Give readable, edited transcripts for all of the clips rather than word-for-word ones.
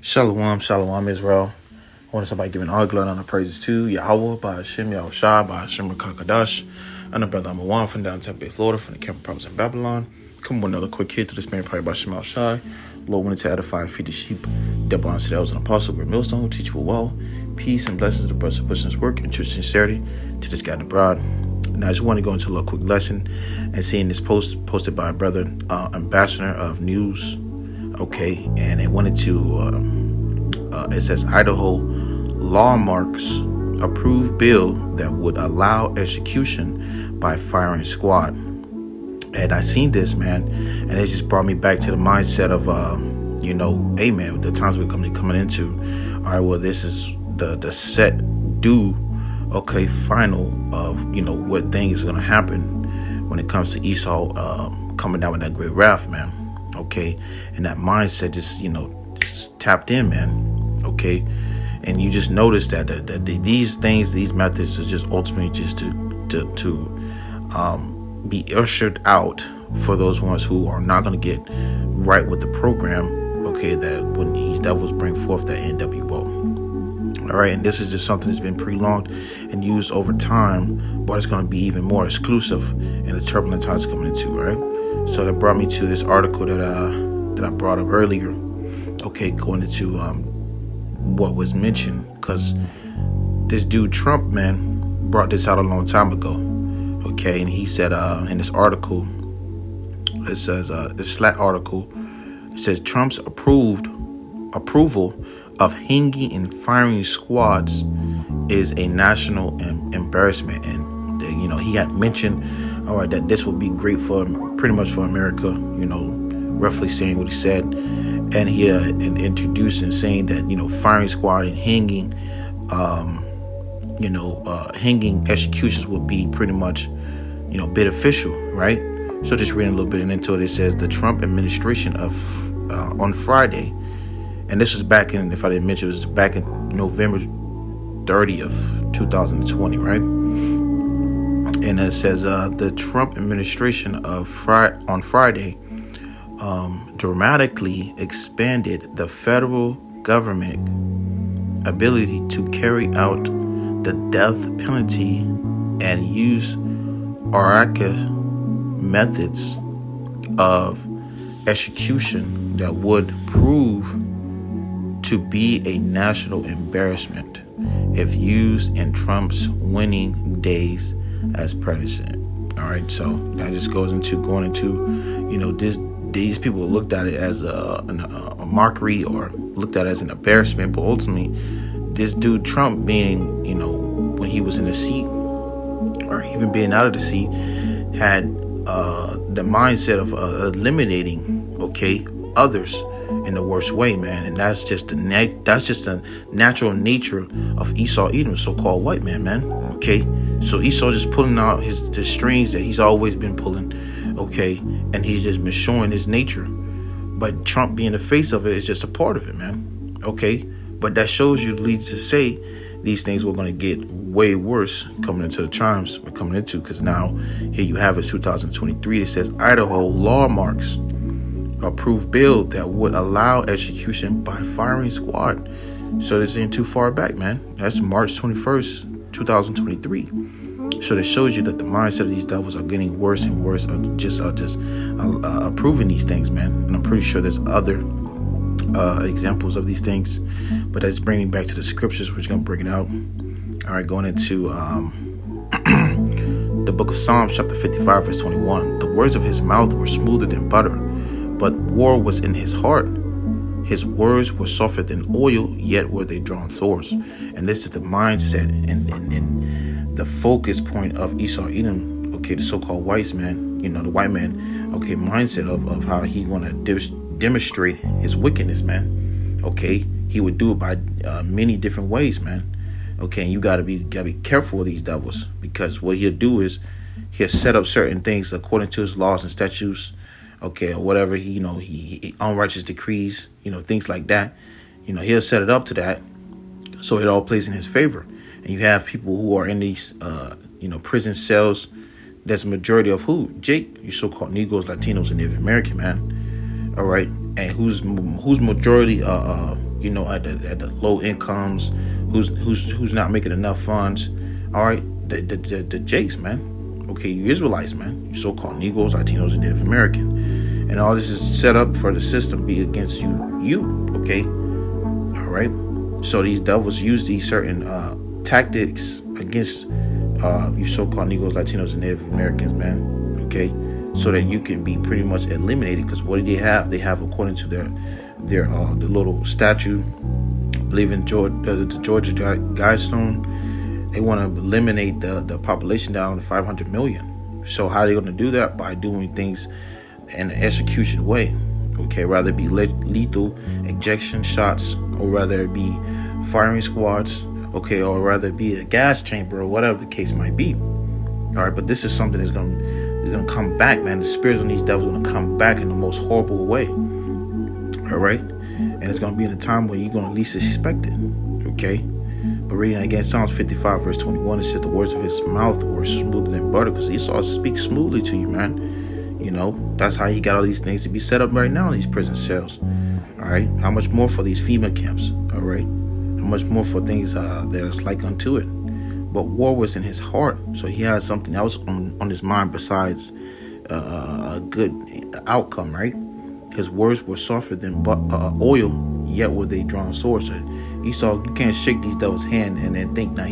Shalom, shalom, Israel. I want somebody giving all glory and honor praises to YAHAWAH, BAHASHAM, YAHAWASHI, BAHASHAM, QADASH. And the brother I'm from down Tampa Bay, Florida, from the camp province in Babylon. Come with another quick hit to this man prayer by MILLSTONE. Lord wanted to edify and feed the sheep. Devil answered that was an apostle, we're MILLSTONE, who teach you well. Peace and blessings to the brothers who push this work and true sincerity to this God abroad. Now I just want to go into a little quick lesson and seeing this post posted by a brother, ambassador of news. Okay, and they wanted to it says Idaho law marks approved bill that would allow execution by firing squad. And I seen this, man, and it just brought me back to the mindset of hey man, the times we're coming into. All right, well, this is the set due, okay, final of what things are gonna happen when it comes to Esau coming down with that great wrath, man. Okay, and that mindset just tapped in, man. Okay, and you just notice that these things, these methods, is just ultimately just to be ushered out for those ones who are not going to get right with the program. Okay, that when these devils bring forth that NWO. All right, and this is just something that's been prolonged and used over time, but it's going to be even more exclusive in the turbulent times coming into. Right, so that brought me to this article that I brought up earlier. Okay, going into what was mentioned, because this dude Trump, man, brought this out a long time ago. Okay, and he said in this article, it says this Slack article, it says Trump's approval of hanging and firing squads is a national embarrassment. And he had mentioned, all right, that this would be great for pretty much for America, roughly saying what he said. And he introduced and saying that firing squad and hanging hanging executions will be pretty much beneficial, right? So just reading a little bit into it, it says the Trump administration on Friday, and this was back in, if I didn't mention, it was back in November 30th, 2020, right? And it says the Trump administration on Friday dramatically expanded the federal government ability to carry out the death penalty and use RAWCAA methods of execution that would prove to be a national embarrassment if used in Trump's winning days as president. All right, so that just goes into going into these people looked at it as a mockery or looked at it as an embarrassment, but ultimately this dude Trump, being when he was in the seat or even being out of the seat, had the mindset of eliminating others in the worst way, man. And that's just the natural nature of Esau Edom, so-called white man. Okay, so Esau just pulling out the strings that he's always been pulling. Okay, and he's just been showing his nature, but Trump being the face of it is just a part of it, man. Okay, but that shows you, leads to say these things were going to get way worse coming into the times we're coming into, because now here you have it, 2023. It says Idaho law marks approved bill that would allow execution by firing squad. So this ain't too far back, man. That's March 21st, 2023. So that shows you that the mindset of these devils are getting worse and worse, just approving these things, man. And I'm pretty sure there's other examples of these things, but that's bringing back to the scriptures. We're just gonna bring it out. All right, going into the book of Psalms, chapter 55, verse 21. The words of his mouth were smoother than butter, but war was in his heart. His words were softer than oil, yet were they drawn swords. And this is the mindset and the focus point of Esau Edom, okay, the so-called white man, the white man, okay, mindset of how he want to demonstrate his wickedness, man. Okay, he would do it by many different ways, man. Okay, and you gotta be careful of these devils, because what he'll do is he'll set up certain things according to his laws and statutes, okay, or whatever he unrighteous decrees, things like that. He'll set it up to that, so it all plays in his favor. And you have people who are in these prison cells. That's a majority of who? Jake, you so-called Negroes, Latinos, and Native American, man. All right, and who's majority at the low incomes, who's not making enough funds. All right, the Jakes, man. Okay, you Israelites, man. You so-called Negroes, Latinos, and Native American, and all this is set up for the system be against you. Okay, all right. So these devils use these certain tactics against you so-called Negroes, Latinos, and Native Americans, man. Okay, so that you can be pretty much eliminated. Because what do they have? They have, according to their the little statue, I believe in the Georgia Guidestone, they want to eliminate the population down to 500 million. So how are they going to do that? By doing things in an execution way. Okay, rather it be lethal ejection shots, or rather it be firing squads, okay, or rather it be a gas chamber, or whatever the case might be. All right, but this is something that's gonna come back, man. The spirits on these devils are gonna come back in the most horrible way. All right, and it's gonna be in a time where you're gonna least expect it. Okay, but reading again, Psalms 55 verse 21, it says the words of his mouth were smoother than butter, because Esau speaks smoothly to you, man. That's how he got all these things to be set up right now in these prison cells. All right, how much more for these FEMA camps? All right, how much more for things that's like unto it. But war was in his heart, so he had something else on his mind besides a good outcome, right? His words were softer than oil, yet were they drawn swords. So Esau, you can't shake these devils' hand and then think now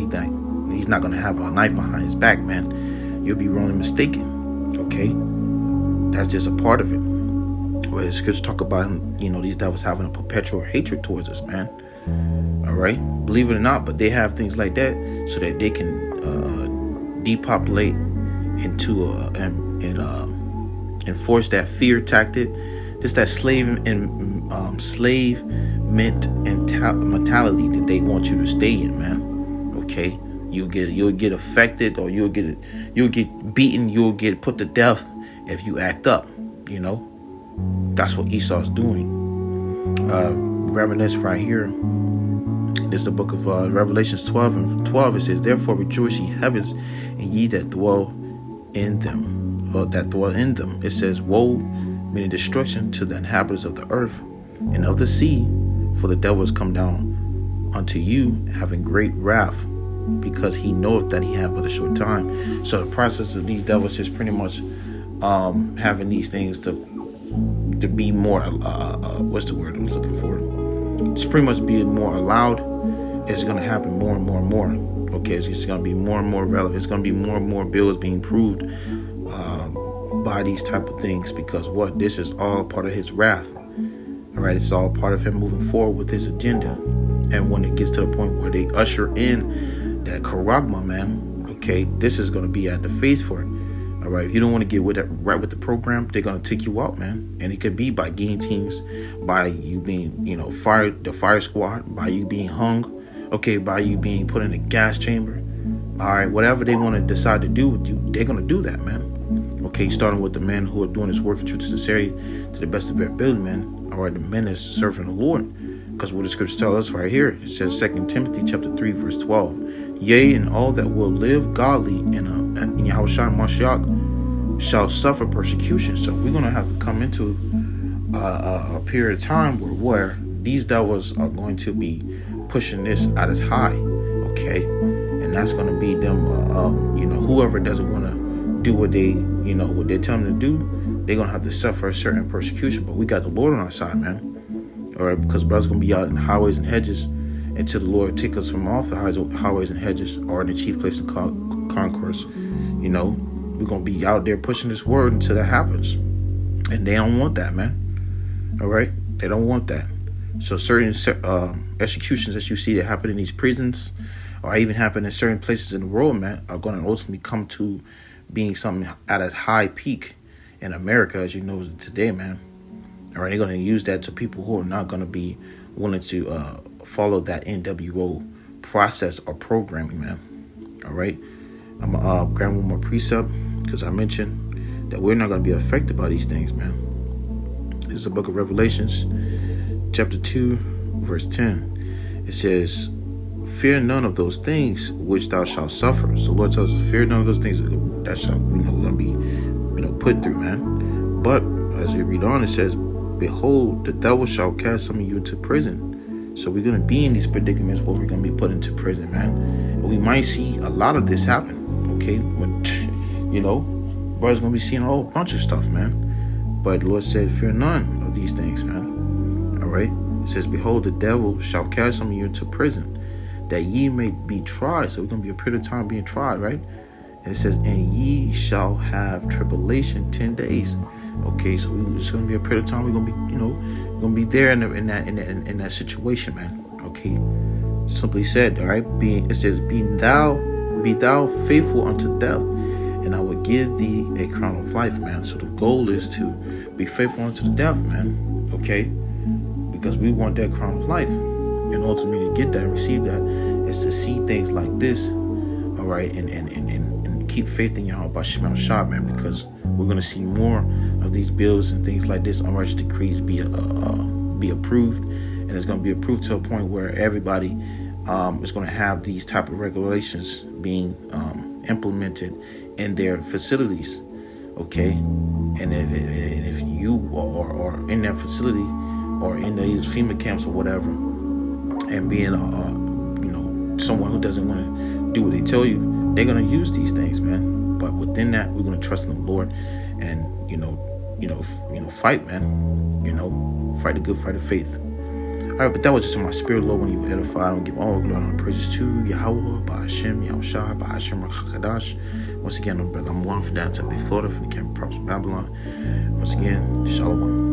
he's not going to have a knife behind his back, man. You'll be wrongly mistaken, okay? That's just a part of it. Where the scriptures talk about these devils having a perpetual hatred towards us, man. All right, believe it or not, but they have things like that so that they can depopulate into and enforce that fear tactic, just that slave mentality that they want you to stay in, man. Okay, you'll get affected, or you'll get beaten, you'll get put to death if you act up. That's what Esau's doing. Reminisce right here. This is the book of Revelations 12 and 12. It says, therefore rejoice, ye heavens, and ye that dwell in them. It says, woe, meaning destruction, to the inhabitants of the earth and of the sea, for the devil is come down unto you, having great wrath, because he knoweth that he hath but a short time. So the process of these devils is pretty much having these things to be more what's the word I was looking for? It's pretty much being more allowed. It's going to happen more and more and more. Okay, it's going to be more and more relevant. It's going to be more and more bills being proved by these type of things, because this is all part of his wrath. All right, it's all part of him moving forward with his agenda. And when it gets to the point where they usher in that charagma, man, okay, this is going to be at the face for it. All right, if you don't want to get right with the program, they're going to take you out, man. And it could be by guillotines, by you being, fired, the fire squad, by you being hung, okay, by you being put in a gas chamber. All right, whatever they want to decide to do with you, they're going to do that, man. Okay, starting with the men who are doing this work in true sincerity to the best of their ability, man. All right, the men that's serving the Lord. Because what the scriptures tell us right here, it says 2 Timothy chapter 3, verse 12. Yea, and all that will live godly in YAHAWASHI Mashiach shall suffer persecution. So we're going to have to come into a period of time where these devils are going to be pushing this at its high. Okay, and that's going to be them, whoever doesn't want to do what what they're telling them to do, they're going to have to suffer a certain persecution. But we got the Lord on our side, man. All right, because brothers going to be out in highways and hedges until the Lord take us from off the highways and hedges, or in the chief place of concourse. We're going to be out there pushing this word until that happens. And they don't want that, man. All right? They don't want that. So certain executions that you see that happen in these prisons, or even happen in certain places in the world, man, are going to ultimately come to being something at a high peak in America, as you know today, man. All right, they're going to use that to people who are not going to be willing to follow that NWO process or programming, man. All right, I'm going to grab one more precept, because I mentioned that we're not going to be affected by these things, man. This is the book of Revelations, chapter 2, verse 10. It says, fear none of those things which thou shalt suffer. So the Lord tells us, fear none of those things that shall we're going to be put through, man. But as we read on, it says, behold, the devil shall cast some of you into prison, So we're going to be in these predicaments where we're going to be put into prison, man. And we might see a lot of this happen, okay? But, brother's going to be seeing a whole bunch of stuff, man. But the Lord said, fear none of these things, man. All right? It says, behold, the devil shall cast some of you into prison, that ye may be tried. So we're going to be a period of time being tried, right? And it says, and ye shall have tribulation 10 days. Okay, so it's going to be a period of time. We're going to be, we're going to be there in that situation, man. Okay, simply said, all right. It says, be thou faithful unto death, and I will give thee a crown of life, man. So the goal is to be faithful unto the death, man. Okay, because we want that crown of life, and ultimately to get that and receive that is to see things like this, all right, and keep faith in YAHAWASHI, man, because we're going to see more of these bills and things like this, unrighteous decrees be approved, and it's going to be approved to a point where everybody is going to have these type of regulations being implemented in their facilities, okay? And if you are in that facility or in these FEMA camps or whatever, and being someone who doesn't want to do what they tell you, they're going to use these things, man. But within that, we're going to trust in the Lord and fight, man. Fight the good fight of faith. All right, but that was just in my spirit, Lord, when you were edified. I'm going to give all glory and praises to YAHAWAH, BAHASHAM, YAHWASHI, BAHASHAM, QADASH. Once again, I'm brother. I'm one from downtown Florida, from the Campbell Props in Babylon. Once again, Shalom.